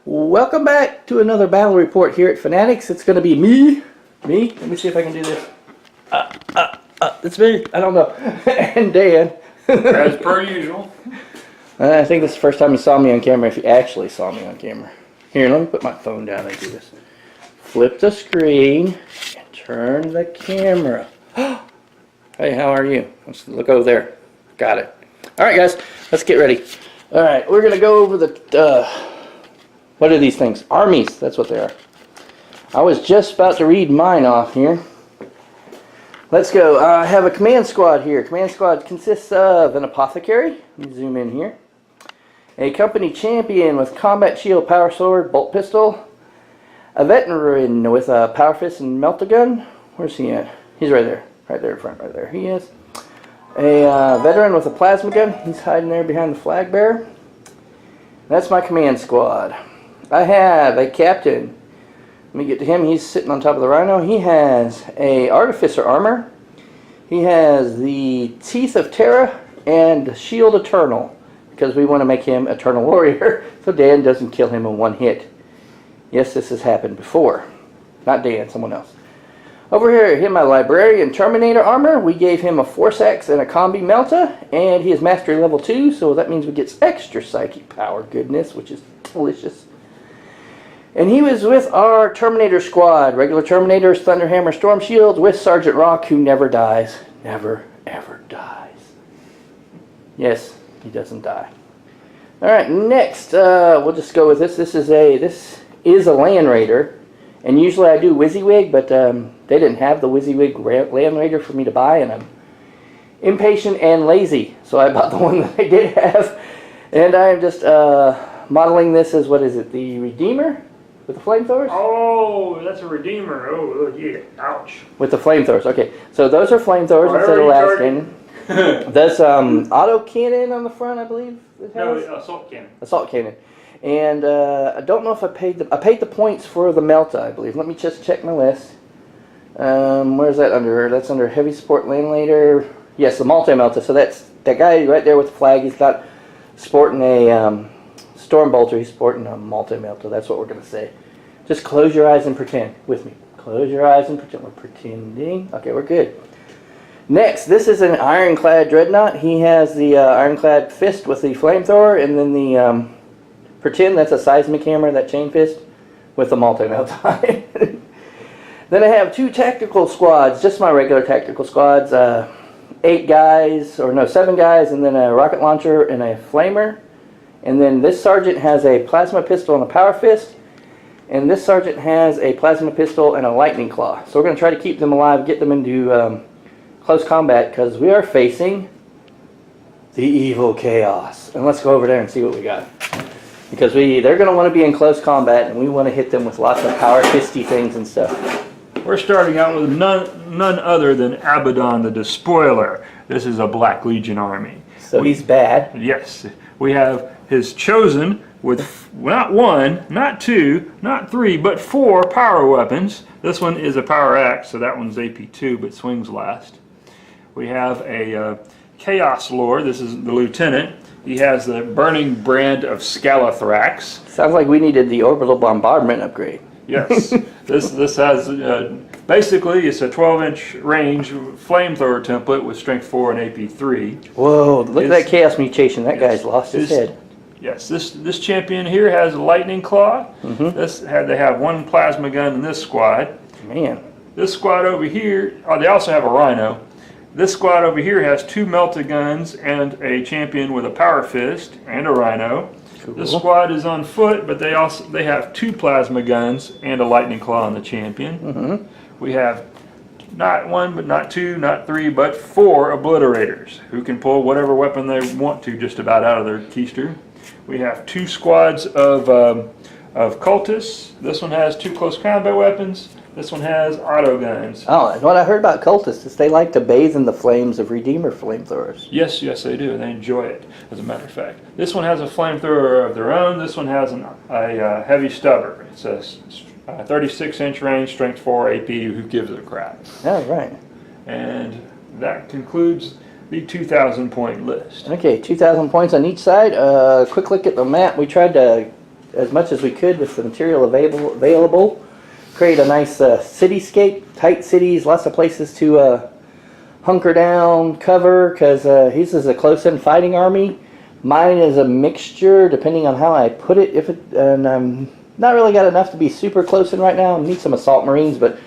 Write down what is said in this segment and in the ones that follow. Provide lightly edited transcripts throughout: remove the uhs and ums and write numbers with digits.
Welcome back to another battle report here at Fanatics. It's going to be me. Let me see if I can do this. It's me. I don't know. And Dan. As per usual. I think this is the first time you saw me on camera, if you actually saw me on camera. Here, let me put my phone down and do this. Flip the screen and turn the camera. Hey, how are you? Let's look over there. Got it. All right, guys, let's get ready. All right, we're going to go over the... what are these things? Armies, that's what they are. I was just about to read mine off here. Let's go. I have a command squad here. Command squad consists of an apothecary. Let me zoom in here. A company champion with combat shield, power sword, bolt pistol. A veteran with a power fist and melta gun. Where's he at? He's right there. Right there in front, right there. He is. A veteran with a plasma gun. He's hiding there behind the flag bearer. That's my command squad. I have a captain. Let me get to him. He's sitting on top of the rhino. He has a artificer armor. He has the Teeth of Terra and Shield Eternal, because we want to make him Eternal Warrior so Dan doesn't kill him in one hit. Yes, this has happened before. Not Dan, someone else. Over here, I have my Librarian Terminator armor. We gave him a Force Axe and a Combi Melta, and he is Mastery level 2, so that means we get extra psychic power goodness, which is delicious. And he was with our Terminator squad. Regular Terminators, Thunderhammer, Storm Shield, with Sergeant Rock, who never dies. Never, ever dies. Yes, he doesn't die. Alright, next, we'll just go with this. This is a Land Raider. And usually I do WYSIWYG, but they didn't have the WYSIWYG Land Raider for me to buy, and I'm impatient and lazy. So I bought the one that I did have. And I am just modeling this as, what is it, the Redeemer? With the flamethrowers? Oh, that's a Redeemer. Oh, yeah. Ouch. With the flamethrowers. Okay, so those are flamethrowers instead of last cannon. That's auto cannon on the front, I believe. No, assault cannon. Assault cannon. And I don't know if I paid the points for the Melta, I believe. Let me just check my list. Where's that under? That's under heavy support Land Raider. Yes, the multi-Melta. So that's that guy right there with the flag. He's got sporting a Storm Bolter. He's sporting a multi-Melta. That's what we're gonna say. Just close your eyes and pretend with me. Close your eyes and pretend. We're pretending. Okay, we're good. Next, this is an Ironclad Dreadnought. He has the Ironclad Fist with the flamethrower, and then the pretend that's a seismic hammer, that chain fist, with the multi-Melta. Then I have two tactical squads, just my regular tactical squads. 7 guys, and then a rocket launcher and a flamer. And then this sergeant has a plasma pistol and a power fist. And this sergeant has a plasma pistol and a lightning claw. So we're going to try to keep them alive, get them into close combat, because we are facing the evil chaos. And let's go over there and see what we got. Because they're going to want to be in close combat, and we want to hit them with lots of power fisty things and stuff. We're starting out with none other than Abaddon the Despoiler. This is a Black Legion army. So he's bad. Yes. We have his chosen with not 1, not 2, not 3, but 4 power weapons. This one is a power axe, so that one's AP2, but swings last. We have a Chaos Lord. This is the lieutenant. He has the burning brand of Scalathrax. Sounds like we needed the orbital bombardment upgrade. Yes. This has basically it's a 12-inch range flamethrower template with strength 4 and AP3. Whoa! Look at that chaos mutation. That guy's lost his head. Yes. This champion here has a lightning claw. They have 1 plasma gun in this squad. Man. This squad over here. They also have a rhino. This squad over here has 2 melta guns and a champion with a power fist and a rhino. Cool. This squad is on foot, but they have 2 plasma guns and a lightning claw on the champion. We have not 1, but not 2, not 3, but 4 obliterators who can pull whatever weapon they want to just about out of their keister. We have 2 squads of cultists. This one has 2 close combat weapons. This one has auto guns. Oh, and what I heard about cultists is they like to bathe in the flames of Redeemer flamethrowers. Yes, they do. They enjoy it, as a matter of fact. This one has a flamethrower of their own. This one has a heavy stubber. It's a 36-inch range, strength 4 AP. Who gives a crap? Oh, right. And that concludes the 2,000 point list. Okay, 2,000 points on each side. Quick look at the map. We tried to as much as we could with the material available. Create a nice cityscape, tight cities, lots of places to hunker down, cover, because his is a close-in fighting army. Mine is a mixture, depending on how I put it. And I'm not really got enough to be super close in right now. I need some assault marines, but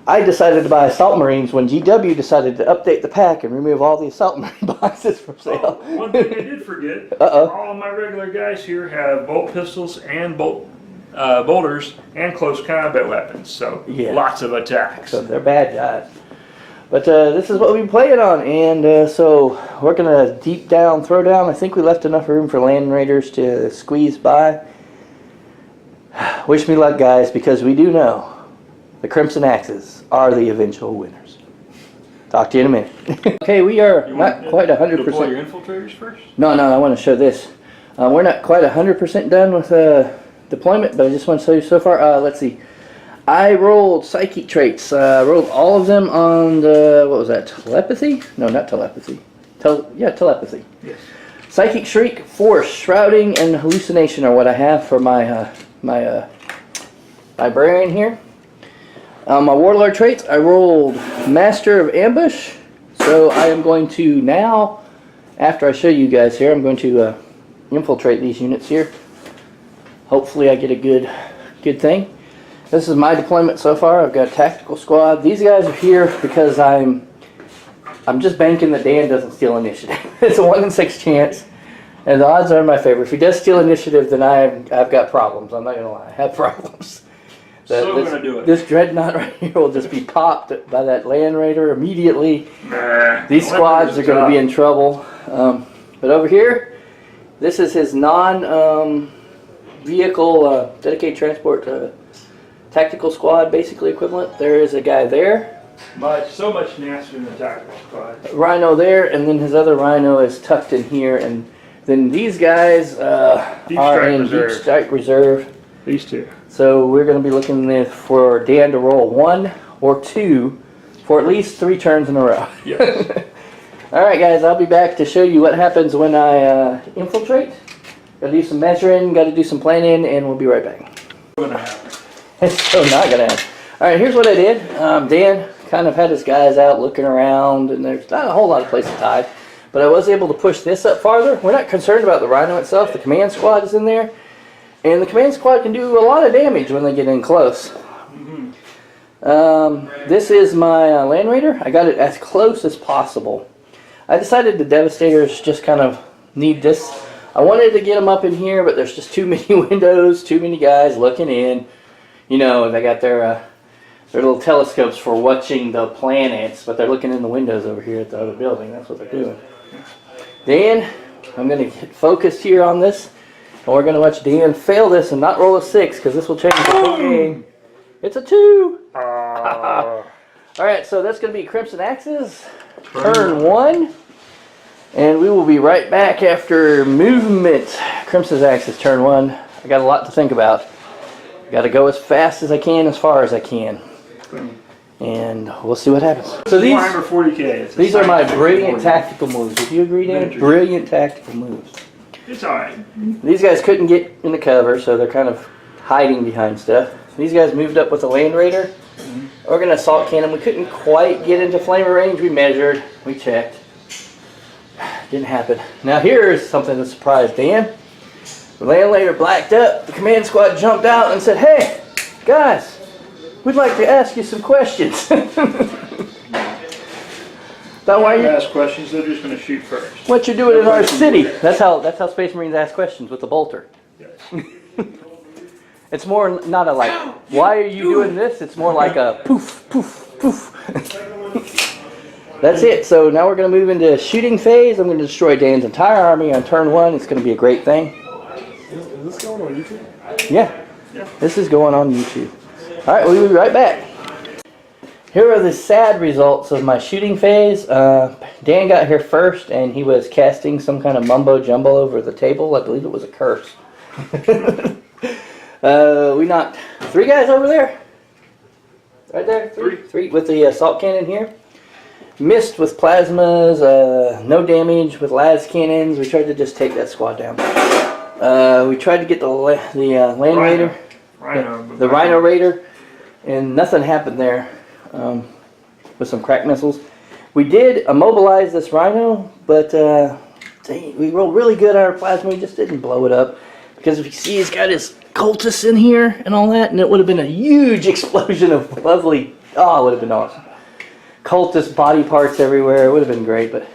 I decided to buy assault marines when GW decided to update the pack and remove all the assault marine boxes for sale. Oh, one thing I did forget. Uh-oh. All of my regular guys here have bolt pistols and bolters and close combat weapons. So Yeah. lots of attacks. So they're bad guys. But this is what we've been playing on, and so we're gonna deep down, throw down. I think we left enough room for land raiders to squeeze by. Wish me luck, guys, because we do know the Crimson Axes are the eventual winners. Talk to you in a minute. Okay, we are You not want quite to deploy 100%. your infiltrators first? No, I want to show this. We're not quite 100% done with deployment, but I just want to show you so far. Let's see. I rolled psychic traits. Rolled all of them on the, what was that, telepathy? No, not telepathy. Telepathy. Yes. Psychic Shriek, Force, Shrouding, and Hallucination are what I have for my librarian here. My Warlord traits, I rolled Master of Ambush. So I am going to now, after I show you guys here, I'm going to infiltrate these units here. Hopefully I get a good thing. This is my deployment so far. I've got a tactical squad. These guys are here because I'm just banking that Dan doesn't steal initiative. It's a 1 in 6 chance, and the odds are in my favor. If he does steal initiative, then I've got problems. I'm not gonna lie, I have problems. So gonna do it. This dreadnought right here will just be popped by that land raider immediately. Nah, These squads are going to be in trouble. But over here, this is his non-vehicle dedicated transport tactical squad, basically equivalent. There is a guy there, So much nastier than the tactical squad. Rhino there, and then his other Rhino is tucked in here. And then these guys are in Deep Strike Reserve. These two. So we're going to be looking for Dan to roll 1 or 2 for at least 3 turns in a row. Yes. Alright guys, I'll be back to show you what happens when I infiltrate. Gotta do some measuring, gotta do some planning, and we'll be right back. Gonna happen. It's so not gonna happen. Alright, here's what I did. Dan kind of had his guys out looking around, and there's not a whole lot of places to hide. But I was able to push this up farther. We're not concerned about the Rhino itself. The command squad is in there. And the command squad can do a lot of damage when they get in close. This is my Land Raider. I got it as close as possible. I decided the Devastators just kind of need this. I wanted to get them up in here, but there's just too many windows, too many guys looking in. You know, they got their little telescopes for watching the planets, but they're looking in the windows over here at the other building. That's what they're doing. Dan, I'm going to get focused here on this. And we're going to watch Dan fail this and not roll a 6, because this will change the whole game. It's a 2! Alright, so that's going to be Crimson Axes. Turn 1. And we will be right back after movement. Crimson Axes, turn 1. I got a lot to think about. Got to go as fast as I can, as far as I can. And we'll see what happens. So these are my brilliant tactical moves. Would you agree, Dan? Brilliant tactical moves. It's alright. These guys couldn't get in the cover, so they're kind of hiding behind stuff. These guys moved up with a Land Raider. We're going to assault cannon. We couldn't quite get into flamer range. We measured. We checked. Didn't happen. Now here's something that surprised Dan. The Land Raider blacked up. The command squad jumped out and said, "Hey, guys, we'd like to ask you some questions." Why you ask questions? They're just going to shoot first. What you doing in our city? That's how Space Marines ask questions, with the bolter. Yes. It's more not a like, why are you doing this? It's more like a poof, poof, poof. That's it. So now we're going to move into shooting phase. I'm going to destroy Dan's entire army on turn 1. It's going to be a great thing. Is this going on YouTube? Yeah. This is going on YouTube. All right, we'll be right back. Here are the sad results of my shooting phase. Dan got here first, and he was casting some kind of mumbo jumbo over the table. I believe it was a curse. We knocked 3 guys over there. Right there, three with the assault cannon here. Missed with plasmas, no damage with las cannons. We tried to just take that squad down. We tried to get the Land Raider, Rhino. the Rhino Raider, and nothing happened there with some crack missiles. We did immobilize this Rhino, but we rolled really good on our plasma. We just didn't blow it up because if you see, he's got his cultists in here and all that, and it would have been a huge explosion of lovely. Oh, it would have been awesome. Cultist body parts everywhere. It would have been great, but.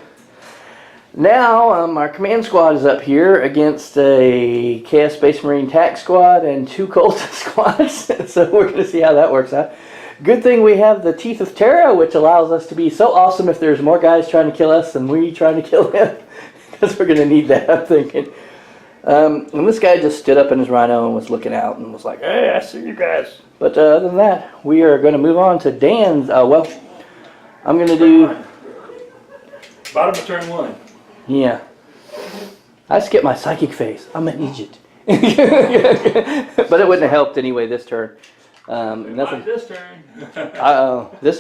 Now, our command squad is up here against a Chaos Space Marine TAC squad and 2 Cultist squads. So we're going to see how that works out. Good thing we have the Teeth of Terra, which allows us to be so awesome if there's more guys trying to kill us than we trying to kill him. Because we're going to need that, I'm thinking. And this guy just stood up in his Rhino and was looking out and was like, hey, I see you guys. But other than that, we are going to move on to Dan's. Well, I'm going to do... Bottom of turn 1. Yeah. I skipped my psychic phase. I'm an idiot. But it wouldn't have helped anyway this turn. Nothing. This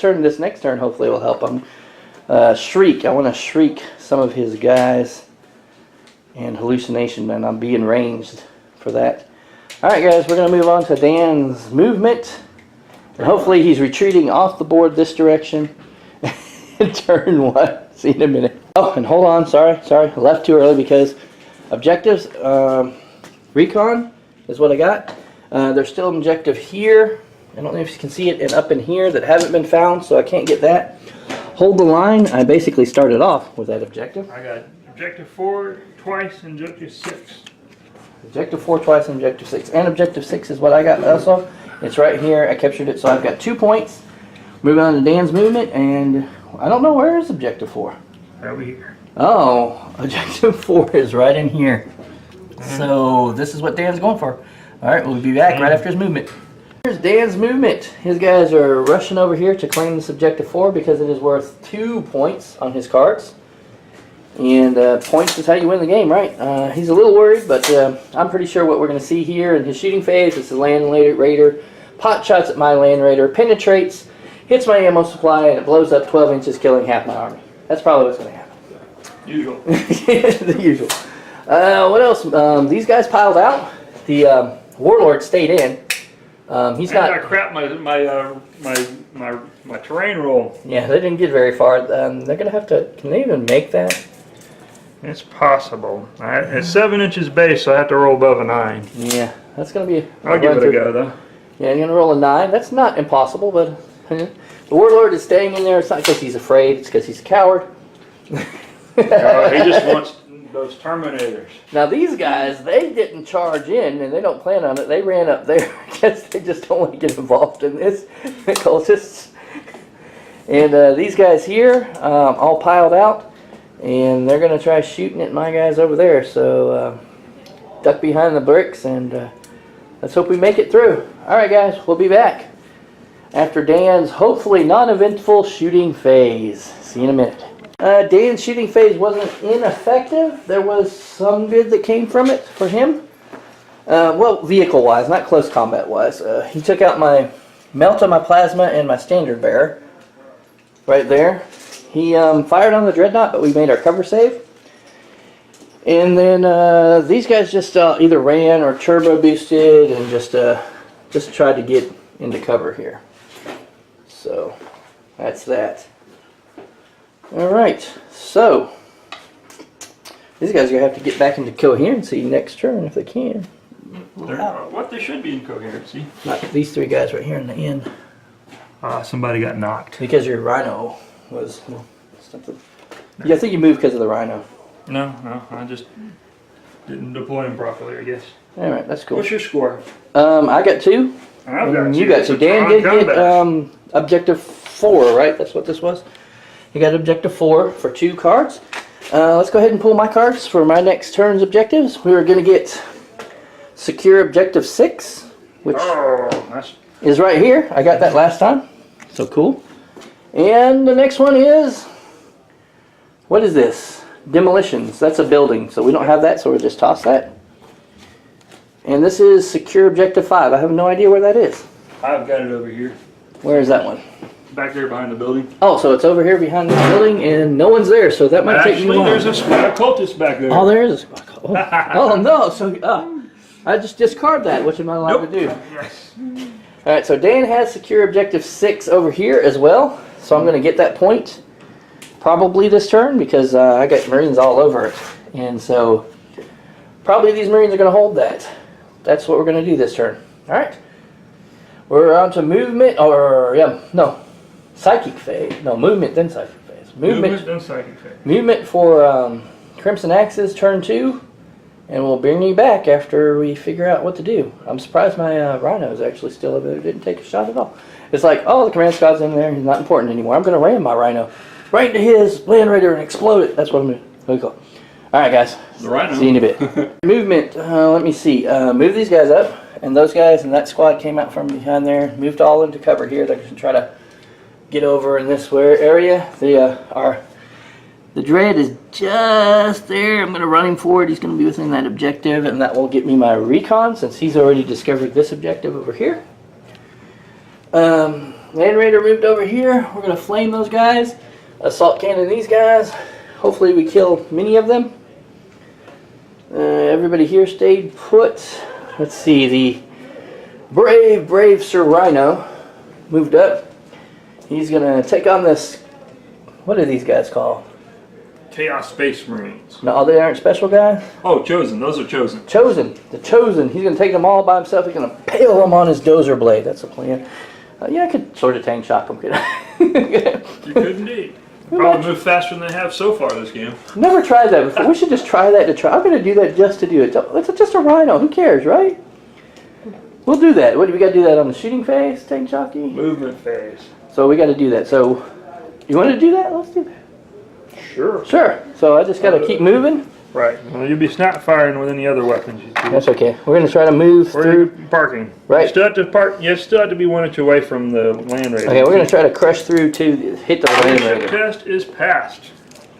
turn. This next turn hopefully will help him. Shriek. I want to shriek some of his guys. And hallucination, man. I'm being ranged for that. Alright guys, we're going to move on to Dan's movement. And hopefully he's retreating off the board this direction. Turn 1. See you in a minute. Oh, and hold on, sorry, I left too early because objectives, recon is what I got. There's still an objective here. I don't know if you can see it, and up in here that haven't been found, so I can't get that. Hold the line. I basically started off with that objective. I got objective 4 twice and objective 6. Objective 4 twice and objective 6. And objective 6 is what I got also. It's right here. I captured it, so I've got 2 points. Moving on to Dan's movement, and I don't know where is objective 4. Over here. Oh, objective 4 is right in here. So this is what Dan's going for. Alright, we'll be back right after his movement. Here's Dan's movement. His guys are rushing over here to claim this objective 4 because it is worth 2 points on his cards. And points is how you win the game, right? He's a little worried, but I'm pretty sure what we're going to see here in his shooting phase is the Land Raider. Pot shots at my Land Raider, penetrates, hits my ammo supply, and it blows up 12 inches, killing half my army. That's probably what's going to happen. Usual. The usual. What else? These guys piled out. The Warlord stayed in. He's not. I crap my terrain roll. Yeah, they didn't get very far. They're gonna have to. Can they even make that? It's possible. It's 7 inches base, so I have to roll above a 9. Yeah, that's gonna be. I'll give it a go though. Yeah, you're gonna roll a 9. That's not impossible, but the Warlord is staying in there. It's not because he's afraid. It's because he's a coward. He just wants those Terminators. Now these guys, they didn't charge in, and they don't plan on it. They ran up there. I guess they just don't want to get involved in this. The cultists. And these guys here, all piled out, and they're going to try shooting at my guys over there. So duck behind the bricks, and let's hope we make it through. All right, guys, we'll be back after Dan's hopefully non-eventful shooting phase. See you in a minute. Dan's shooting phase wasn't ineffective. There was some good that came from it for him. Well, vehicle-wise, not close combat-wise. He took out my melt on my plasma and my standard bearer. Right there. He fired on the Dreadnought, but we made our cover save. And then these guys just either ran or turbo boosted and just tried to get into cover here. So that's that. Alright, so these guys are going to have to get back into coherency next turn if they can. What they should be in coherency. Not these 3 guys right here in the end. Somebody got knocked. Because your Rhino was something. Yeah, I think you moved because of the Rhino. No, I just didn't deploy him properly, I guess. Alright, that's cool. What's your score? I got 2. I've got 2. You got 2. Dan did get objective 4, right? That's what this was. You got objective 4 for 2 cards. Let's go ahead and pull my cards for my next turn's objectives. We were going to get secure objective 6, which is right here. I got that last time. So cool. And the next one is, what is this? Demolitions. That's a building. So we don't have that, so we'll just toss that. And this is secure objective 5. I have no idea where that is. I've got it over here. Where is that one? back there behind the building. Oh, so it's over here behind this building, and no one's there, so that might take me Actually, a while. there's a squad of cultists back there. Oh, there is a squad. Oh no! So I just discard that. What am I allowed Nope. to do? Yes. All right. So Dan has secure objective 6 over here as well. So I'm going to get that point probably this turn because I got Marines all over it, and so probably these Marines are going to hold that. That's what we're going to do this turn. All right. We're on to movement, psychic phase. No, movement then psychic phase. Movement and psychic phase. Movement for Crimson Axes turn 2, and we'll bring you back after we figure out what to do. I'm surprised my Rhino is actually still over there. Didn't take a shot at all. It's like, oh, the command squad's in there. He's not important anymore. I'm going to ram my Rhino right into his Land Raider and explode it. That's what I'm going to go. All right, guys. The Rhino. See you in a bit. Movement. Let me see. Move these guys up, and those guys and that squad came out from behind there. Moved all into cover here. They're going to try to get over in this area. The Dread is just there. I'm going to run him forward. He's going to be within that objective, and that will get me my recon since he's already discovered this objective over here. Land Raider moved over here. We're going to flame those guys. Assault cannon these guys. Hopefully we kill many of them. Everybody here stayed put. Let's see. The brave Sir Rhino moved up. He's going to take on this. What are these guys called? Chaos Space Marines. No, they aren't special guys. Oh, Chosen. Those are Chosen. Chosen. The Chosen. He's going to take them all by himself. He's going to pale them on his dozer blade. That's the plan. Yeah, I could sort of tank shock them, could I? You could indeed. Probably move faster than they have so far this game. Never tried that before. We should just try that to try. I'm going to do that just to do it. It's just a Rhino. Who cares, right? We'll do that. What do we got to do that on the shooting phase, tank jockey? Movement phase. So we got to do that. So you want to do that? Let's do that. Sure. Sure. So I just got to keep moving. Right. Well, you'll be snap firing with any other weapons you choose. That's okay. We're going to try to move Where are through. you parking? Right. You still have to park. You still have to be 1 inch away from the Land Raider. Okay, we're going to try to crush through to hit the Land Leadership Raider. test is passed.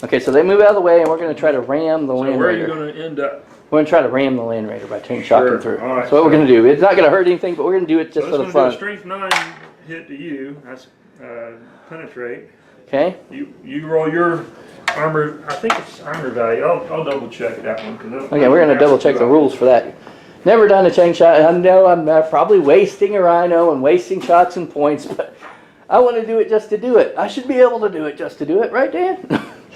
Okay, so they move out of the way, and we're going to try to ram the So Land where are you Raider. going to end up? We're going to try to ram the Land Raider by tank shocking Sure. through. All right, That's what we're going to do. It's not going to hurt anything, but we're going to do it just So for it's the going to do fun. a strength 9 hit to you. That's penetrate. Okay? You roll your armor. I think it's armor value. I'll double check that one. Okay, we're going to double check the rules for that. Never done a tank shot. I know I'm probably wasting a Rhino and wasting shots and points, but I want to do it just to do it. I should be able to do it just to do it, right, Dan?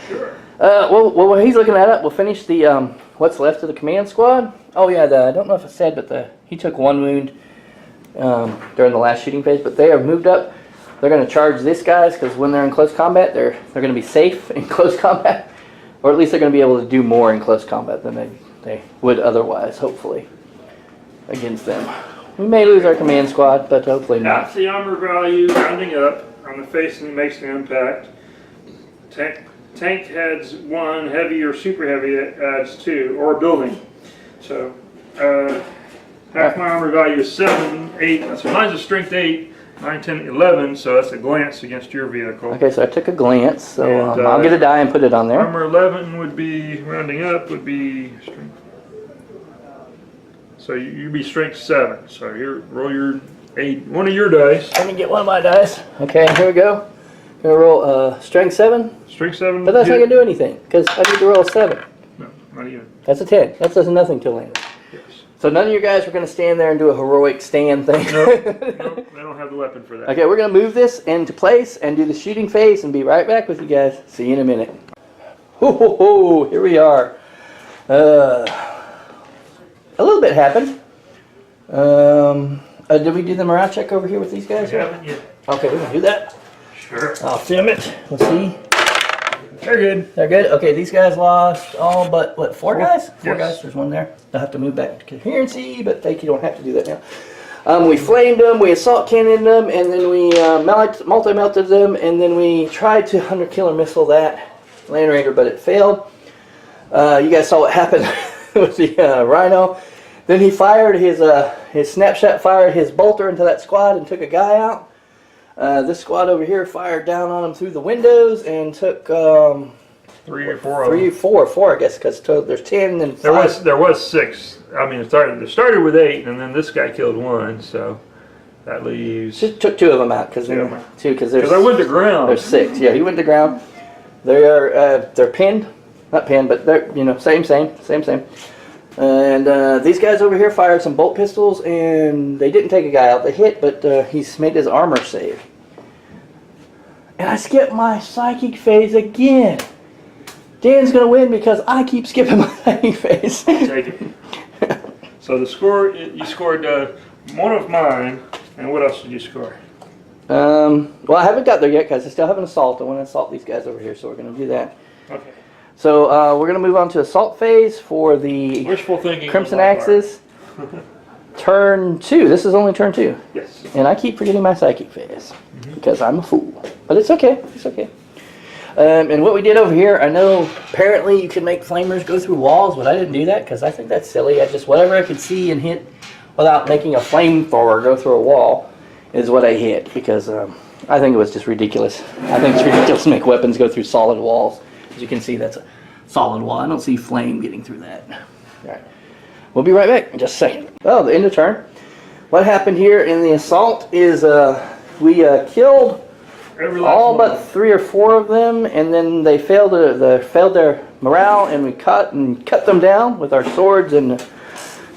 Sure. Well, while he's looking that up, we'll finish the what's left of the command squad. Oh yeah, I don't know if I said, but he took 1 wound during the last shooting phase, but they have moved up. They're going to charge these guys because when they're in close combat, they're going to be safe in close combat, or at least they're going to be able to do more in close combat than they would otherwise, hopefully, against them. We may lose our command squad, but hopefully not. That's the armor value rounding up on the face and makes the impact. Tank adds 1, heavy or super heavy adds 2, or building. So half my armor value is 7, 8. So mine's a strength 8. 9, 10, 11, so that's a glance against your vehicle. Okay, so I took a glance, so And, I'll get a die and put it on there. Armor 11 would be, rounding up, would be strength. So you'd be strength 7. So here, roll your 8, one of your dice. Let me get one of my dice. Okay, here we go. Gonna roll strength 7, Strength 7. but that's not hit. gonna do anything because I need to roll a 7. No, not even. That's a 10. That does nothing till land. Yes. So none of you guys are gonna stand there and do a heroic stand thing. Nope, they don't have the weapon for that. Okay, we're gonna move this into place and do the shooting phase and be right back with you guys. See you in a minute. Ho ho ho! Here we are. A little bit happened. Did we do the morale check over here with these guys? Haven't yet. Okay, we're gonna do that. Sure. I'll film it. Let's see. They're good. They're good? Okay, these guys lost all but, what, 4 guys? 4 Yes. guys, there's one there. They'll have to move back to coherency, but you don't have to do that now. We flamed them, we assault cannoned them, and then we multi-melted them, and then we tried to 100 killer missile that Land Raider, but it failed. You guys saw what happened with the Rhino. Then he fired his snapshot, fired his bolter into that squad and took a guy out. This squad over here fired down on him through the windows and took 3 or 4 of them. 4, I guess, because there's 10 and 5. There was 6. I mean, it started with 8, and then this guy killed 1. So That leaves. Just took 2 of them out because Yeah. because Because I went to ground. there's 6. Yeah, he went to ground. They are they're pinned, not pinned, but they're same. And these guys over here fired some bolt pistols, and they didn't take a guy out. They hit, but he's made his armor save. And I skipped my psychic phase again. Dan's gonna win because I keep skipping my psychic phase. Take it. So the score, you scored one of mine, and what else did you score? Well, I haven't got there yet because I still have an assault. I want to assault these guys over here, so we're gonna do that. Okay. So we're gonna move on to assault phase for the Wishful thinking. Crimson on my part. Axes. Turn 2. This is only turn 2. Yes. And I keep forgetting my psychic phase because I'm a fool. But it's okay. It's okay. And what we did over here, I know apparently you can make flamers go through walls, but I didn't do that because I think that's silly. I just, whatever I could see and hit without making a flamethrower go through a wall is what I hit because I think it was just ridiculous. I think it's ridiculous to make weapons go through solid walls. As you can see, that's a solid wall. I don't see flame getting through that. All right. We'll be right back in just a second. Oh, the end of turn. What happened here in the assault is we killed all but 3 or 4 of them, and then they failed their morale, and we cut them down with our swords and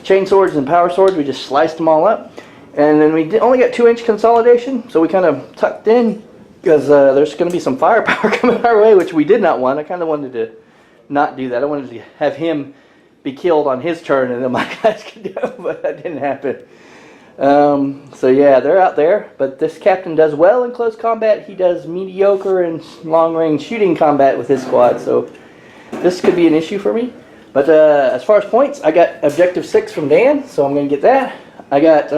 chain swords and power swords. We just sliced them all up, and then we only got 2-inch consolidation, so we kind of tucked in because there's going to be some firepower coming our way, which we did not want. I kind of wanted to not do that. I wanted to have him be killed on his turn, and then my guys could go, but that didn't happen. So yeah, they're out there, but this captain does well in close combat. He does mediocre in long-range shooting combat with his squad, so this could be an issue for me. But as far as points, I got objective 6 from Dan, so I'm going to get that. I got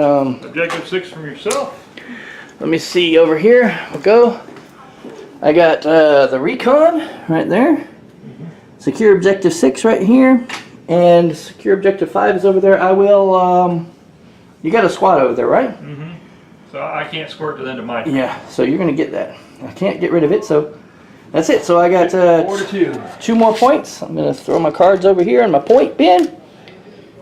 Objective 6 from yourself. let me see over here. We'll go. I got the recon right there. Secure objective 6 right here, and secure objective 5 is over there. I will. You got a squad over there, right? Mm-hmm. So I can't score it to the end of my turn. Yeah, so you're going to get that. I can't get rid of it, so that's it. So I got 4 to 2. 2 more points. I'm going to throw my cards over here in my point bin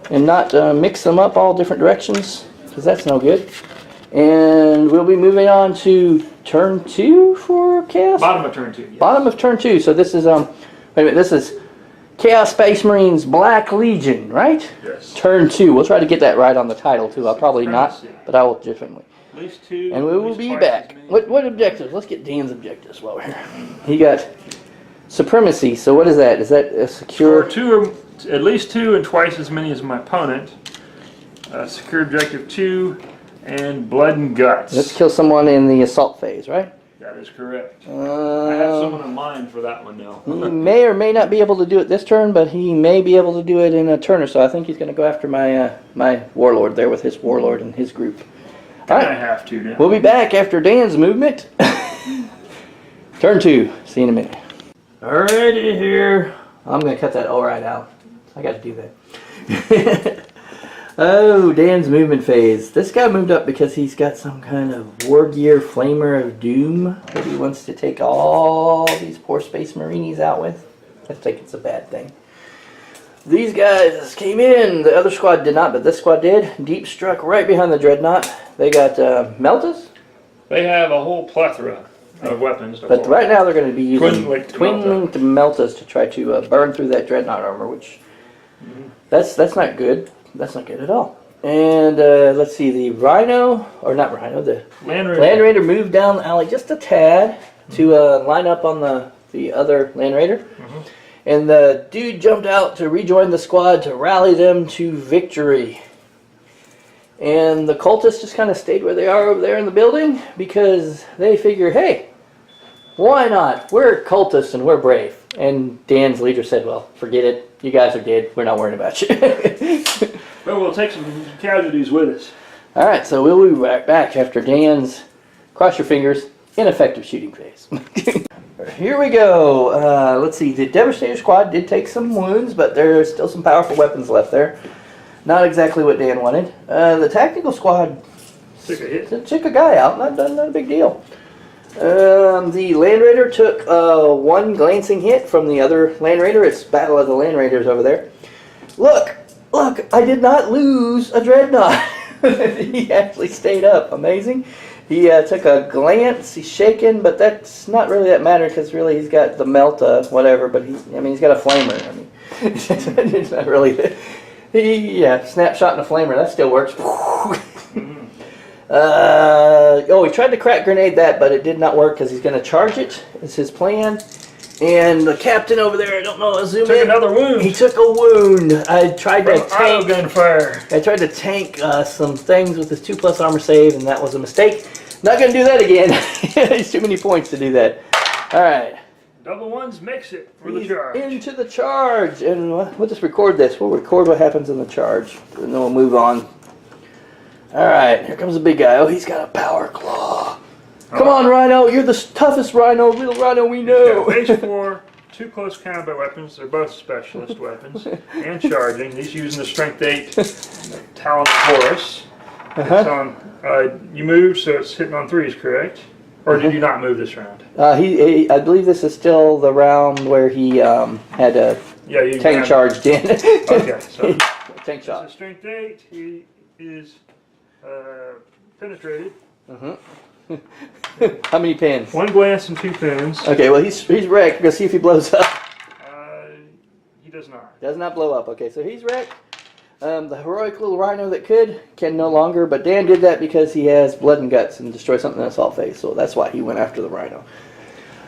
and not mix them up all different directions because that's no good. And we'll be moving on to turn 2 for Chaos. Bottom of turn 2. Yes. Bottom of turn 2. So this is wait a minute. This is Chaos Space Marines Black Legion, right? Yes. Turn 2. We'll try to get that right on the title too. I'll probably not, but I will definitely. At least 2. And we at will least be twice back. as many. What objectives? Let's get Dan's objectives while we're here. He got supremacy. So what is that? Is that a secure? Score 2, at least 2, and twice as many as my opponent. Secure objective 2, and blood and guts. Let's kill someone in the assault phase, right? That is correct. I have someone in mind for that one now. He may or may not be able to do it this turn, but he may be able to do it in a turn or so. I think he's going to go after my my warlord there with his warlord and his group. All I right, have to now. we'll be back after Dan's movement. Turn 2. See you in a minute. Alrighty here. I'm going to cut that all right out. I got to do that. Oh, Dan's movement phase. This guy moved up because he's got some kind of war gear flamer of doom that he wants to take all these poor space marines out with. I think it's a bad thing. These guys came in. The other squad did not, but this squad did. Deep struck right behind the dreadnought. They got meltas, They have a whole plethora of weapons. to but pull. right now they're going to be using Twin-linked twin-linked meltas to try to burn through that dreadnought armor, which that's not good. That's not good at all. And let's see, the Rhino, or not Rhino, the Land Raider. Land Raider moved down the alley just a tad to line up on the other Land Raider. And the dude jumped out to rejoin the squad to rally them to victory. And the cultists just kind of stayed where they are over there in the building because they figure, hey, why not? We're cultists and we're brave. And Dan's leader said, well, forget it. You guys are dead. We're not worrying about you. Well, we'll take some casualties with us. All right, so we'll be right back after Dan's, cross your fingers, ineffective shooting phase. Here we go. Let's see. The Devastator squad did take some wounds, but there's still some powerful weapons left there. Not exactly what Dan wanted. The tactical squad Took a hit. took a guy out. Not a big deal. The Land Raider took one glancing hit from the other Land Raider. It's Battle of the Land Raiders over there. Look, I did not lose a dreadnought. He actually stayed up. Amazing. He took a glance. He's shaking, but that's not really that matter because really he's got the Melta, whatever. But he's got a flamer. I mean, it's not really. Snapshot and a flamer. That still works. He tried to crack grenade that, but it did not work because he's going to charge it. It's his plan. And the captain over there, I don't know, I'll zoom in. Took another wound. He took a wound. I tried to tank gunfire. I tried to tank some things with his 2+ armor save, and that was a mistake. Not going to do that again. There's too many points to do that. All right. Double ones makes it for the charge. Into the charge. And we'll just record this. We'll record what happens in the charge, and then we'll move on. All right, here comes the big guy. Oh, he's got a power claw. Come on, Rhino. You're the toughest Rhino, little Rhino we know. Base 4, 2 close combat weapons. They're both specialist weapons. And charging. He's using the Strength 8 Talon Taurus. It's on, you moved, so it's hitting on 3s, correct? Or did you not move this round? I believe this is still the round where he had a tank charged in. Okay, so tank shot. This is Strength 8. He is penetrated. How many pins? 1 glance and 2 pins. Okay, well he's wrecked. We're gonna see if he blows up. He does not. Does not blow up. Okay, so he's wrecked. The heroic little Rhino that can no longer, but Dan did that because he has blood and guts and destroy something in assault phase, so that's why he went after the Rhino.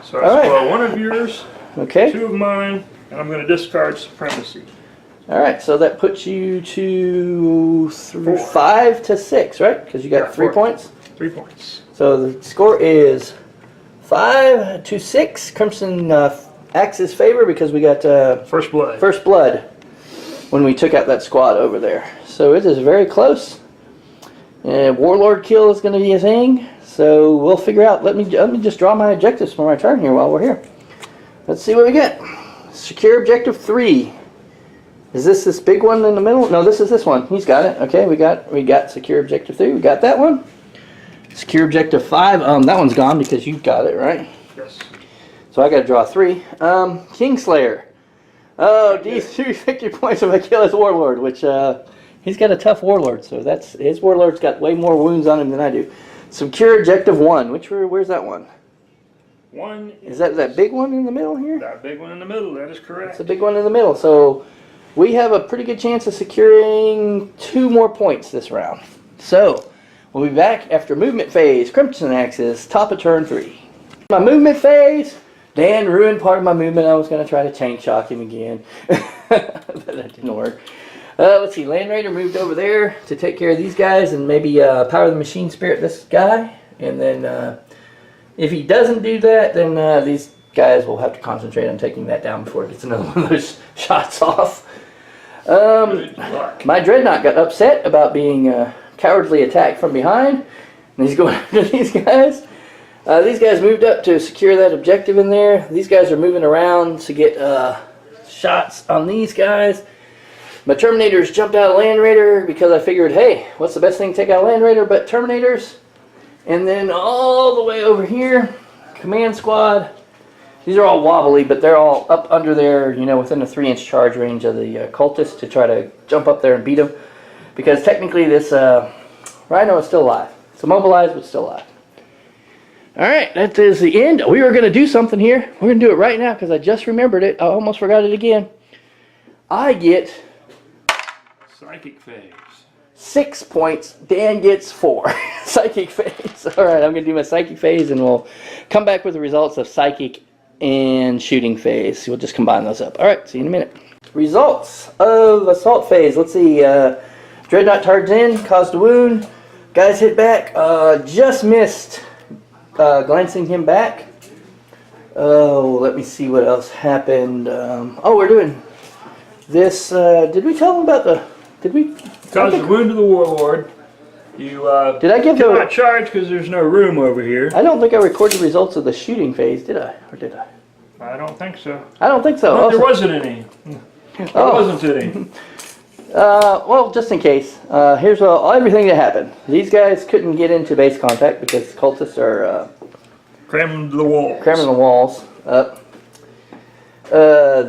So I spoil 1 of yours, okay, 2 of mine, and I'm going to discard Supremacy. All right, so that puts you to 5 to 6, right? Because you got 3 points. 3 points. So the score is 5 to 6. Crimson Axe's favor because we got First blood. First blood when we took out that squad over there. So it is very close. Warlord kill is going to be a thing. So we'll figure out. Let me just draw my objectives for my turn here while we're here. Let's see what we get. Secure objective 3. Is this big one in the middle? No, this is this one. He's got it. Okay, we got secure objective 3. We got that one. Secure objective 5. That one's gone because you got it, right? Yes. So I got to draw 3. Kingslayer. Oh, D3 victory points if I kill his warlord, which he's got a tough warlord, so his warlord's got way more wounds on him than I do. Secure objective 1. Where's that one? 1 is that big one in the middle here? That big one in the middle. That is correct. It's a big one in the middle. So we have a pretty good chance of securing 2 more points this round. So we'll be back after movement phase. Crimson Axis, top of turn 3. My movement phase. Dan ruined part of my movement. I was going to try to tank shock him again. But that didn't work. Let's see. Land Raider moved over there to take care of these guys and maybe Power the Machine Spirit this guy. And then if he doesn't do that, then these guys will have to concentrate on taking that down before it gets another one of those shots off. My Dreadnought got upset about being cowardly attacked from behind. And he's going after these guys. These guys moved up to secure that objective in there. These guys are moving around to get shots on these guys. My Terminators jumped out of Land Raider because I figured, hey, what's the best thing to take out of Land Raider but Terminators? And then all the way over here, Command Squad. These are all wobbly, but they're all up under there, within the 3-inch charge range of the cultists to try to jump up there and beat them. Because technically this Rhino is still alive. It's immobilized, but still alive. Alright, that is the end. We were going to do something here. We're going to do it right now because I just remembered it. I almost forgot it again. I get Psychic phase. 6 points. Dan gets 4. Psychic phase. Alright, I'm going to do my psychic phase and we'll come back with the results of psychic and shooting phase. We'll just combine those up. Alright, see you in a minute. Results of assault phase. Let's see. Dreadnought charged in, caused a wound. Guys hit back. Just missed. Glancing him back. Oh, let me see what else happened. We're doing this. Did we tell him about the? Did we? Caused a wound to the warlord. You did I give cannot charge because there's no room over here. I don't think I recorded the results of the shooting phase, did I? Or did I? I don't think so. I don't think so. No, there wasn't any. There wasn't any. Well, just in case, here's everything that happened. These guys couldn't get into base contact because cultists are cramming the walls. Cramming the walls up.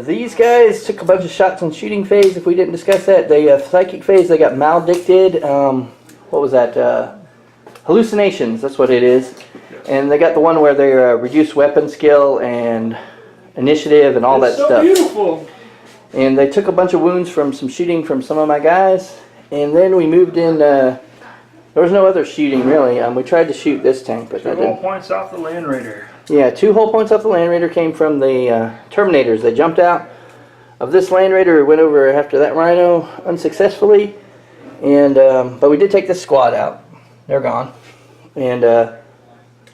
These guys took a bunch of shots in shooting phase. If we didn't discuss that, they psychic phase. They got maledicted. What what was that? Hallucinations, that's what it is. And they got the one where they reduce weapon skill and initiative and all that so stuff. Beautiful. And they took a bunch of wounds from some shooting from some of my guys. And then we moved in, there was no other shooting really. We tried to shoot this tank, but 2 that whole didn't. points off the Land Raider. Yeah, 2 whole points off the Land Raider came from the Terminators. They jumped out of this Land Raider, went over after that Rhino unsuccessfully. And but we did take this squad out. They're gone. And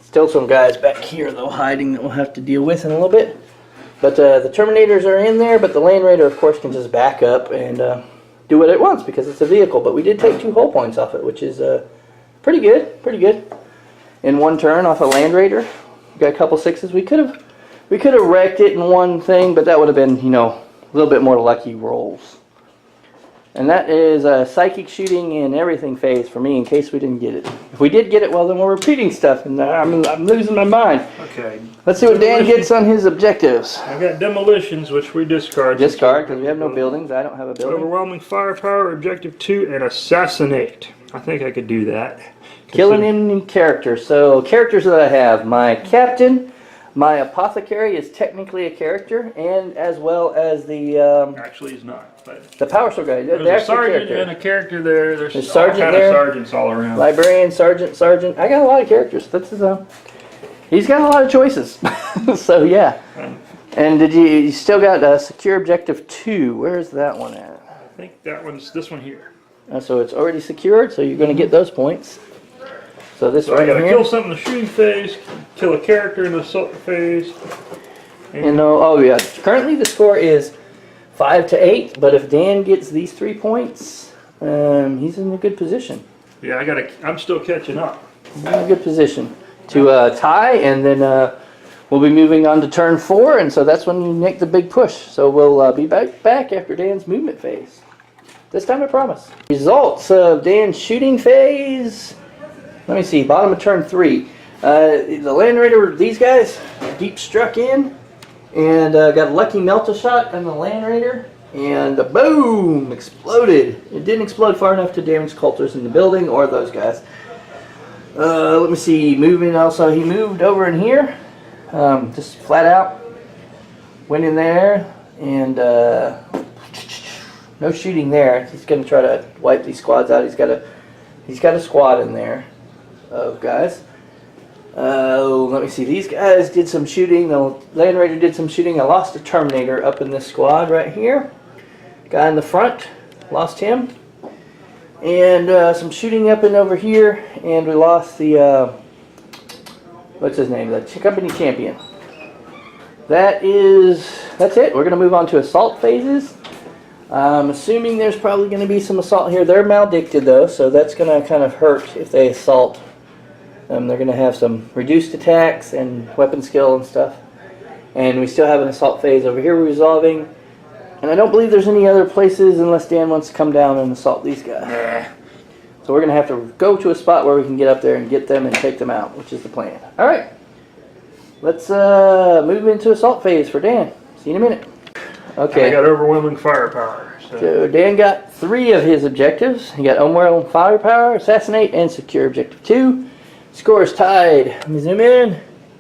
still some guys back here though hiding that we'll have to deal with in a little bit. But the Terminators are in there, but the Land Raider of course can just back up and do what it wants because it's a vehicle. But we did take 2 hull points off it, which is pretty good, pretty good. In one turn off a Land Raider, got a couple 6s. We could have wrecked it in one thing, but that would have been, you know, a little bit more lucky rolls. And that is a psychic shooting and everything phase for me in case we didn't get it. If we did get it, well then we're repeating stuff and I'm losing my mind. Okay. Let's see what Dan gets on his objectives. I've got demolitions, which we discard. Discard because we have no buildings. I don't have a building. Overwhelming firepower, objective 2, and assassinate. I think I could do that. Killing enemy characters. So characters that I have, my captain, my apothecary is technically a character, and as well as the Actually, he's not. But the power store guy. there's They're a actually sergeant character. and a character there. There's all sergeant kind there. of sergeants all around. Librarian, sergeant. I got a lot of characters. That's his own. He's got a lot of choices. So yeah. And you still got secure objective 2? Where's that one at? I think that one's this one here. So it's already secured. So you're going to get those points. So this So I right gotta here. kill something in the shooting phase, kill a character in the assault phase. And oh yeah. Currently the score is 5 to 8. But if Dan gets these 3 points, he's in a good position. Yeah, I'm still catching up. He's in a good position to tie, and then we'll be moving on to turn 4, and so that's when you make the big push. So we'll be back after Dan's movement phase. This time I promise. Results of Dan's shooting phase. Let me see, bottom of turn 3. The Land Raider, these guys, deep struck in, and got a lucky melt shot on the Land Raider, and boom, exploded. It didn't explode far enough to damage culters in the building or those guys. Let me see, moving also, he moved over in here, just flat out, went in there, and no shooting there. He's going to try to wipe these squads out. He's got a squad in there of guys. Let me see, these guys did some shooting. The Land Raider did some shooting. I lost a Terminator up in this squad right here. Guy in the front, lost him. And some shooting up and over here, and we lost the, what's his name, the company champion. That's it. We're going to move on to assault phases. I'm assuming there's probably going to be some assault here. They're maledicted though, so that's going to kind of hurt if they assault. They're going to have some reduced attacks and weapon skill and stuff. And we still have an assault phase over here we're resolving. And I don't believe there's any other places unless Dan wants to come down and assault these guys. So we're going to have to go to a spot where we can get up there and get them and take them out, which is the plan. Alright. Let's move into assault phase for Dan. See you in a minute. Okay. I got overwhelming firepower. So Dan got 3 of his objectives. He got overwhelming firepower, assassinate, and secure objective 2. Score is tied. Let me zoom in.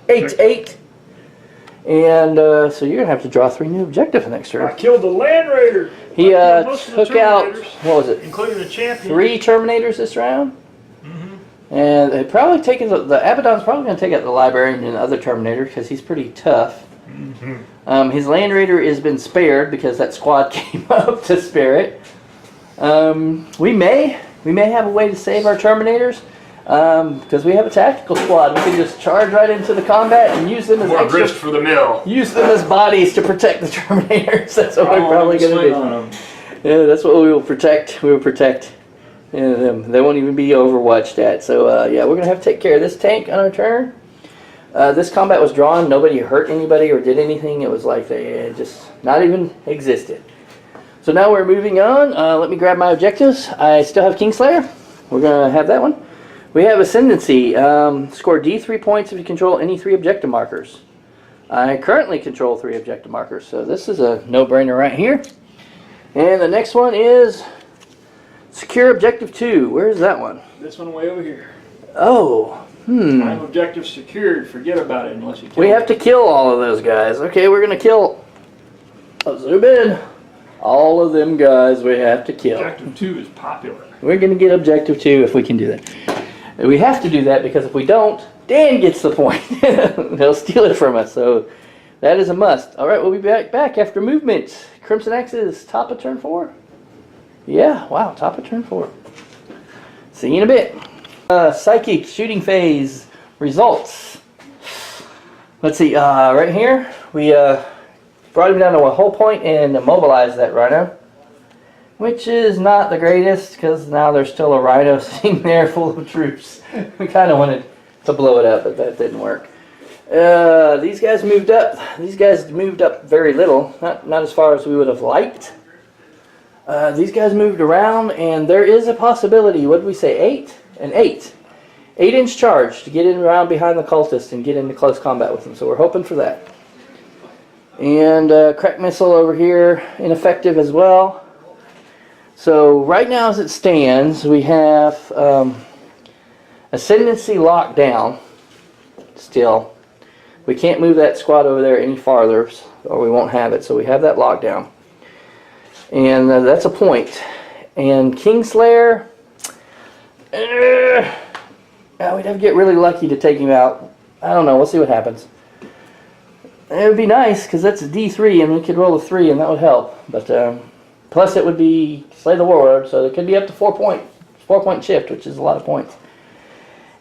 8-8. And so you're going to have to draw 3 new objectives next turn. I killed the Land Raider. He Most of the took out, Terminators, what was it, including the champion. 3 Terminators this round? And they probably taken the Abaddon's probably going to take out the Librarian and the other Terminator because he's pretty tough. His Land Raider has been spared because that squad came up to spare it. We may have a way to save our Terminators because we have a tactical squad. We can just charge right into the combat and use them as More extra, grist for the mill. use them as bodies to protect the Terminators. That's what we're probably going to do. do. Yeah, that's what we will protect. We will protect them. They won't even be overwatched at. So yeah, we're gonna have to take care of this tank on our turn. This combat was drawn. Nobody hurt anybody or did anything. It was like they just not even existed. So now we're moving on. Let me grab my objectives. I still have Kingslayer. We're gonna have that one. We have Ascendancy. Score D3 points if you control any 3 objective markers. I currently control 3 objective markers, so this is a no-brainer right here. And the next one is Secure objective 2. Where's that one? This one way over here. Oh, I have objective secured. Forget about it unless you kill We it. have to kill all of those guys. Okay, we're gonna kill. Oh, zoom in. All of them guys we have to kill. Objective 2 is popular. We're gonna get objective 2 if we can do that. And we have to do that because if we don't, Dan gets the point. He'll steal it from us. So that is a must. All right, we'll be back after movement. Crimson Axes, top of turn 4. Yeah, wow, top of turn 4. See you in a bit. Psychic shooting phase results. Let's see, right here, we brought him down to a whole point and immobilized that rhino, which is not the greatest because now there's still a rhino sitting there full of troops. We kind of wanted to blow it up, but that didn't work. These guys moved up. These guys moved up very little, not as far as we would have liked. These guys moved around, and there is a possibility. What did we say? 8? An 8. 8-inch charge to get in around behind the cultist and get into close combat with them. So we're hoping for that. And crack missile over here, ineffective as well. So right now, as it stands, we have Ascendancy locked down. Still, we can't move that squad over there any farther, or we won't have it. So we have that locked down. And that's a point. And Kingslayer, we'd have to get really lucky to take him out. I don't know. We'll see what happens. It would be nice because that's a D3 and we could roll a 3 and that would help. But plus it would be Slay the Warlord, so it could be up to 4 point shift, which is a lot of points.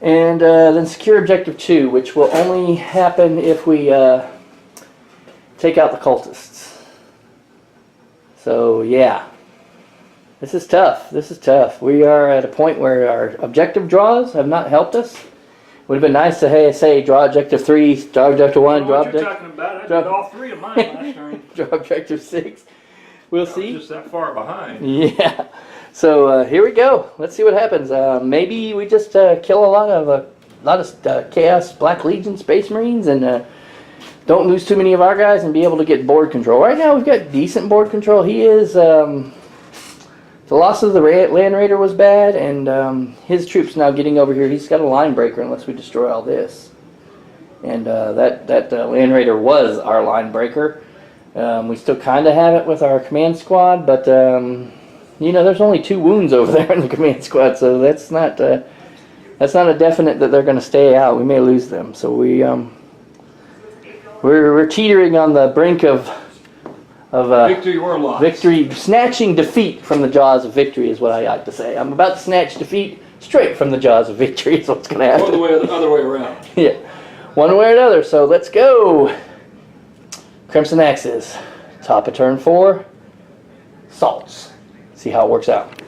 And then secure objective 2, which will only happen if we take out the cultists. So yeah, this is tough. This is tough. We are at a point where our objective draws have not helped us. Would have been nice to say draw objective 3, draw objective 1, draw What you're objective. talking about, I did all 3 of mine last turn. Draw objective 6. We'll I was see. just that far behind. Yeah. So here we go. Let's see what happens. Maybe we just kill a lot of Chaos Black Legion Space Marines and don't lose too many of our guys and be able to get board control. Right now we've got decent board control. He is the loss of the Land Raider was bad, and his troops now getting over here. He's got a line breaker unless we destroy all this. And that Land Raider was our line breaker. We still kind of have it with our command squad, but you know, there's only 2 wounds over there in the command squad, so that's not a definite that they're going to stay out. We may lose them, so we're teetering on the brink of Victory or loss. victory, snatching defeat from the jaws of victory is what I like to say. I'm about to snatch defeat straight from the jaws of victory is what's going to happen. Or the other way around. Yeah, one way or another. So let's go. Crimson Axes, top of turn 4, salts. See how it works out.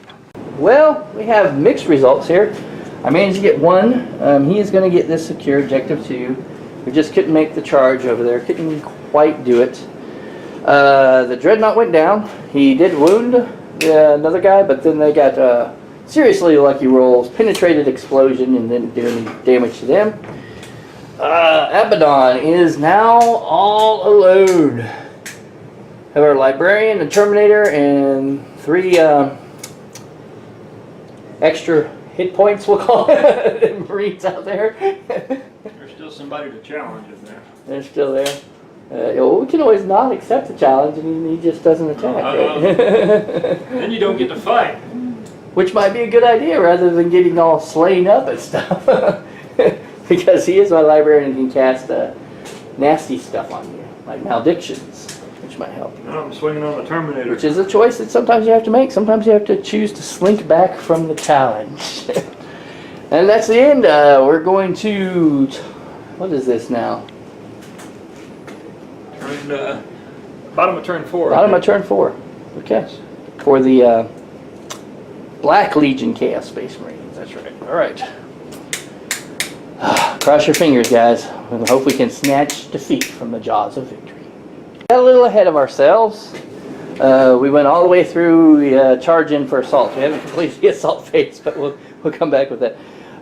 Well, we have mixed results here. I managed to get 1. He is going to get this secure objective 2. We just couldn't make the charge over there. Couldn't quite do it. The Dreadnought went down. He did wound another guy, but then they got seriously lucky rolls, penetrated explosion, and didn't do any damage to them. Abaddon is now all alone. Have our Librarian, a Terminator, and 3 extra hit points, we'll call it, Marines out there. There's still somebody to challenge in there. They're still there. We can always not accept the challenge and he just doesn't attack. Right? Then you don't get to fight. Which might be a good idea rather than getting all slain up and stuff. Because he is my librarian and can cast nasty stuff on you, like maledictions, which might help. Now I'm swinging on the Terminator. Which is a choice that sometimes you have to make. Sometimes you have to choose to slink back from the challenge. And that's the end. We're going to... What is this now? Bottom of turn 4. Bottom of turn 4. Okay. For the Black Legion Chaos Space Marines. That's right. All right. Cross your fingers, guys. We hope we can snatch defeat from the jaws of victory. Got a little ahead of ourselves. We went all the way through the charge in for assault. We haven't completed the assault phase, but we'll come back with that.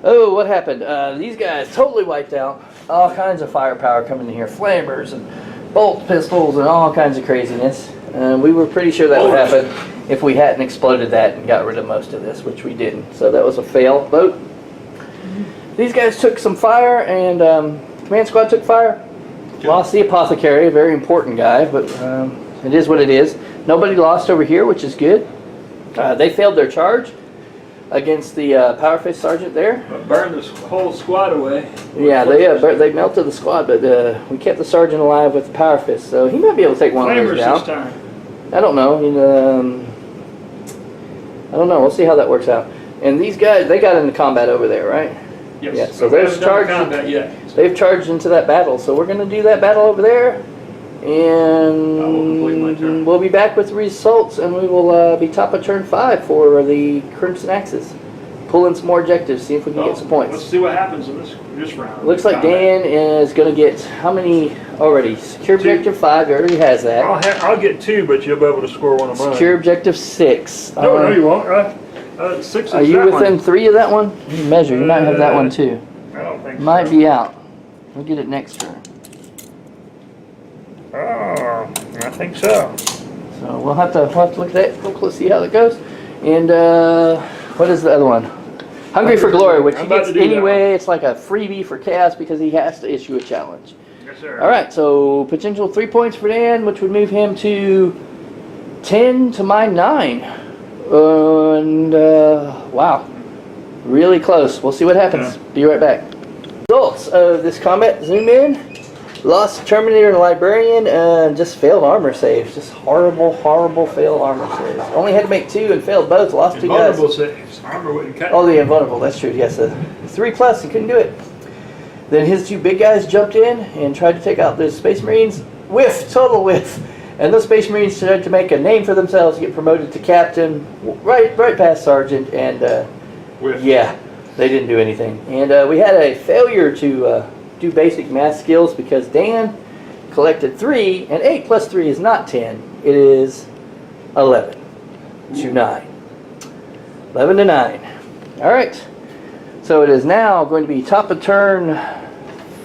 Oh, what happened? These guys totally wiped out. All kinds of firepower coming in here. Flammers and bolt pistols and all kinds of craziness. We were pretty sure that would happen. if we hadn't exploded that and got rid of most of this, which we didn't. So that was a fail boat. These guys took some fire, and command squad took fire. Lost the apothecary, a very important guy, but it is what it is. Nobody lost over here, which is good. They failed their charge against the power fist sergeant there. But burned this whole squad away. Yeah, they melted the squad, but we kept the sergeant alive with the power fist, so he might be able to take one of those Flamers down. this time. I don't know. I don't know. We'll see how that works out. And these guys, they got into combat over there, right? Yes. Yeah, so But we there's haven't done charge- combat yet. They've charged into that battle, so we're going to do that battle over there, will complete my turn. and we'll be back with results, and we will be top of turn 5 for the Crimson Axis. Pull in some more objectives, see if we can get some Let's points. see what happens in this round. Looks like Combat. Dan is going to get how many already? Secure Two. objective 5, he already has that. I'll get 2, but you'll be able to score one of mine. Secure objective 6. No, you won't. 6 is Are you that within one. 3 of that one? You measure, you might have that one too. I don't think Might so. be out. We'll get it next turn. Oh, I think so. So we'll have to look at that real close, see how that goes. And what is the other one? Hungry for Glory, which I'm he about gets to do that anyway. It's like a freebie for Chaos because he has to issue a challenge. Yes, sir. All right, so potential 3 points for Dan, which would move him to 10 to my 9. And wow, really close. We'll see what happens. Be right back. Results of this combat. Zoom in. Lost Terminator and Librarian, and just failed armor saves. Just horrible, horrible failed armor saves. Only had to make 2 and failed both. Lost 2 guys. Invulnerable saves. Armor wouldn't cut. Oh, the invulnerable. That's true. Yes, 3+. He couldn't do it. Then his 2 big guys jumped in and tried to take out the Space Marines. Whiff, total whiff. And those Space Marines tried to make a name for themselves, get promoted to captain, right past sergeant, and Whiff. yeah, they didn't do anything. And we had a failure to do basic math skills because Dan collected 3, and 8 plus 3 is not 10. It is 11 to 9. 11 to 9. All right. So it is now going to be top of turn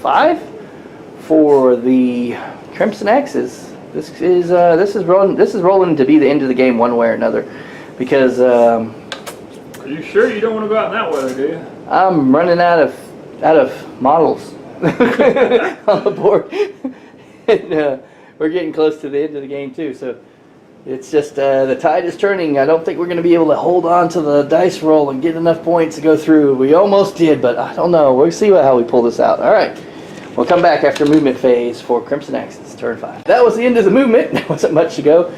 5 for the Crimson Axis. This is rolling to be the end of the game one way or another, because Are you sure you don't want to go out that way, do you? I'm running out of models on the board, and we're getting close to the end of the game too. So it's just the tide is turning. I don't think we're going to be able to hold on to the dice roll and get enough points to go through. We almost did, but I don't know. We'll see how we pull this out. All right. We'll come back after movement phase for Crimson Axis, turn 5. That was the end of the movement. There wasn't much to go.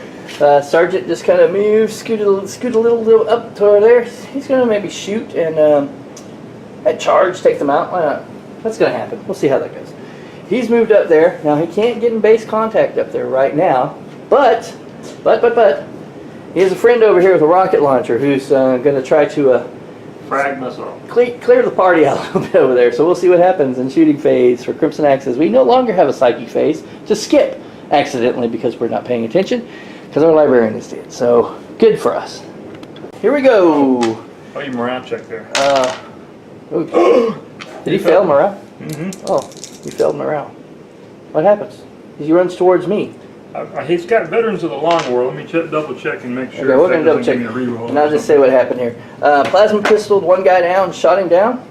Sergeant just kind of moved, scoot a little up toward there. He's going to maybe shoot and at charge, take them out. Why not? That's going to happen. We'll see how that goes. He's moved up there. Now, he can't get in base contact up there right now. But, he has a friend over here with a rocket launcher who's going to try to Frag missile. clear the party out a little bit over there. So we'll see what happens in shooting phase for Crimson Axis. We no longer have a psychic phase to skip accidentally because we're not paying attention, because our librarian is dead. So good for us. Here we go. Oh, you morale check there. Did he fail morale? Mm-hmm. Oh, he failed morale. What happens? He runs towards me. He's got Veterans of the Long War. Let me double check and make sure. Okay, we're if going that to double doesn't check. give me a reroll And or I'll just say what happened here. Plasma pistoled one guy down, shot him down.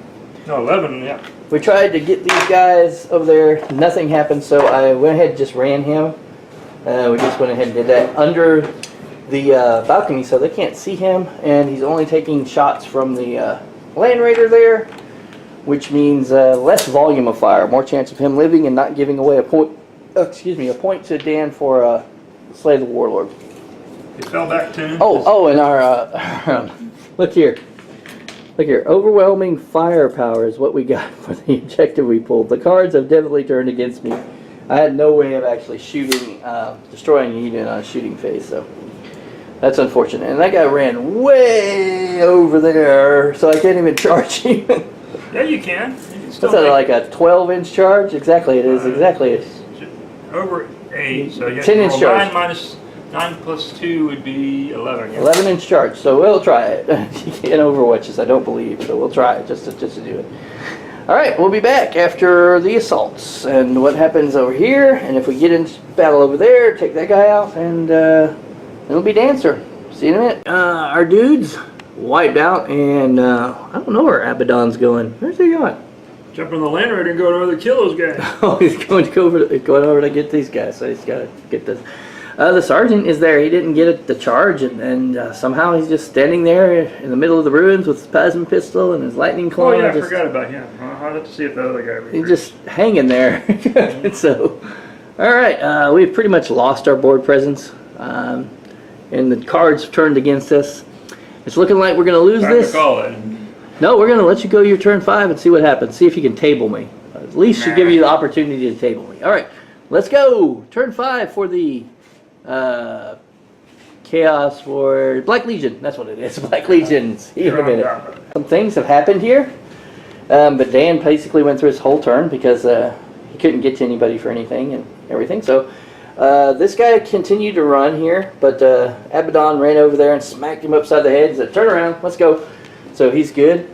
No, 11, yeah. We tried to get these guys over there. Nothing happened, so I went ahead and just ran him. We just went ahead and did that under the balcony so they can't see him. And he's only taking shots from the Land Raider there, which means less volume of fire, more chance of him living and not giving away a point. A point to Dan for Slay the Warlord. He fell back 10 inches. And our look here. Look here, overwhelming firepower is what we got for the objective we pulled. The cards have definitely turned against me. I had no way of actually shooting, destroying a unit on a shooting phase, so that's unfortunate. And that guy ran way over there, so I can't even charge him. Yeah, you can. What's that, like a 12-inch charge? Exactly, it is. Exactly it. Over 8, so you 10-inch roll charge. 9 minus 9 plus 2 would be 11. 11-inch charge, so we'll try it. You can't overwatch us, I don't believe, so we'll try it just to do it. All right, we'll be back after the assaults and what happens over here, and if we get into battle over there, take that guy out, and it'll be Dancer. See you in a minute. Our dudes wiped out, and I don't know where Abaddon's going. Where's he going? Jump on the Land Raider and go over to kill those guys. Oh, he's going over to get these guys. So he's got to get this. The sergeant is there. He didn't get the charge, and somehow he's just standing there in the middle of the ruins with his plasma pistol and his lightning claw. Oh yeah, I just, forgot about him. I'll have to see if that other guy. He's just hanging there. So, all right, we've pretty much lost our board presence, and the cards turned against us. It's looking like we're going to lose Time this. to call it. No, we're going to let you go your turn 5 and see what happens. See if you can table me. At least should give you the opportunity to table me. All right, let's go. Turn 5 for the Chaos for Black Legion. That's what it is. Black Legion. See you in a minute. Some things have happened here, but Dan basically went through his whole turn because he couldn't get to anybody for anything and everything. So this guy continued to run here, but Abaddon ran over there and smacked him upside the head and said, "Turn around, let's go." So he's good.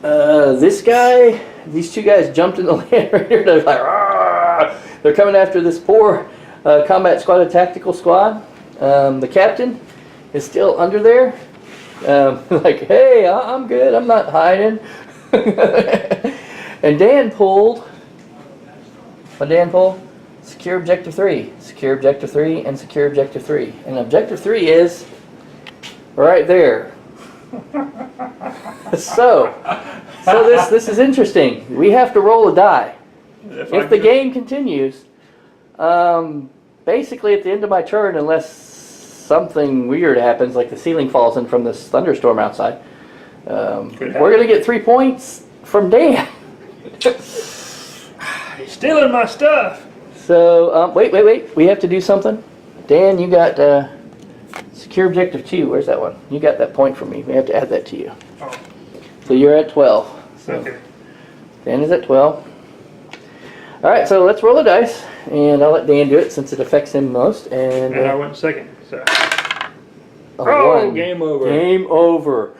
This guy, these two guys jumped in the Land Raider. They're like, "Rah!" They're coming after this poor combat squad, a tactical squad. The captain is still under there. Like, "Hey, I'm good. I'm not hiding." And Dan pulled. What Dan pulled? Secure Objective 3. Secure Objective 3 and Secure Objective 3. And Objective 3 is right there. So this is interesting. We have to roll a die. If the game continues, basically at the end of my turn, unless something weird happens, like the ceiling falls in from this thunderstorm outside, we're going to get 3 points from Dan. He's stealing my stuff. So, wait. We have to do something. Dan, you got Secure Objective 2. Where's that one? You got that point for me. We have to add that to you. Oh. So you're at 12. So Okay. Dan is at 12. All right, so let's roll the dice, and I'll let Dan do it since it affects him most. And I went second. So. a Oh, 1. game over. Game over.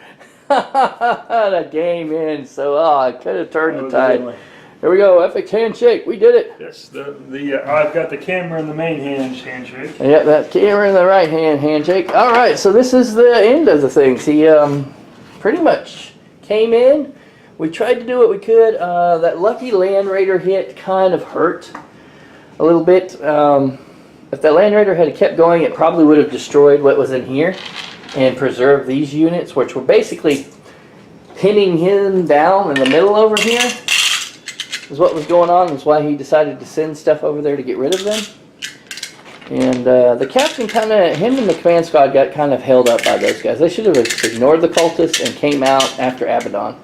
The game ends. So I could have turned the tide. Here we go. Epic handshake. We did it. Yes, I've got the camera in the main handshake. Yeah, that camera in the right hand handshake. All right, so this is the end of the things. He pretty much came in. We tried to do what we could. That lucky Land Raider hit kind of hurt a little bit. If that Land Raider had kept going, it probably would have destroyed what was in here and preserved these units, which were basically pinning him down in the middle over here. Is what was going on. That's why he decided to send stuff over there to get rid of them. And the captain him and the command squad got kind of held up by those guys. They should have ignored the cultists and came out after Abaddon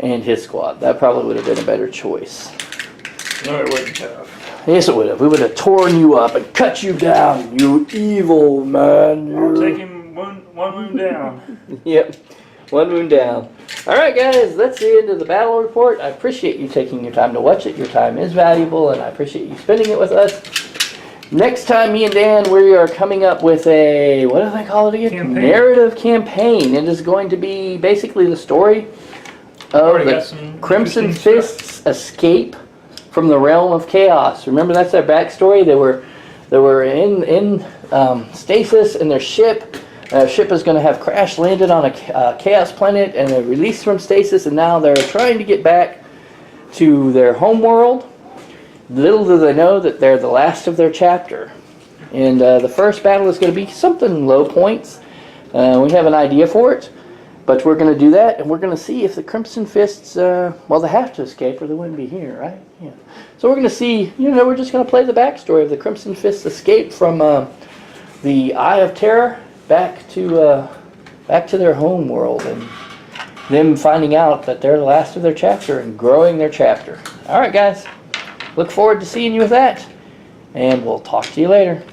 and his squad. That probably would have been a better choice. No, it wouldn't have. Yes, it would have. We would have torn you up and cut you down. You evil man. I'll take him one wound down. Yep. 1 wound down. Alright guys, that's the end of the battle report. I appreciate you taking your time to watch it. Your time is valuable and I appreciate you spending it with us. Next time, me and Dan, we are coming up with a, what do they call it again? Campaign. Narrative campaign. It is going to be basically the story of Already got the some Crimson interesting Fist's escape from the realm of chaos. Remember, that's their backstory. They were in stasis in their ship. Ship is going to have crash landed on a chaos planet and they're released from stasis, and now they're trying to get back to their home world. Little do they know that they're the last of their chapter. And the first battle is going to be something low points. We have an idea for it, but we're going to do that, and we're going to see if the Crimson Fists, well, they have to escape or they wouldn't be here, right? Yeah. So we're going to see, we're just going to play the backstory of the Crimson Fists' escape from the Eye of Terror back to their home world, and them finding out that they're the last of their chapter and growing their chapter. All right, guys. Look forward to seeing you with that, and we'll talk to you later.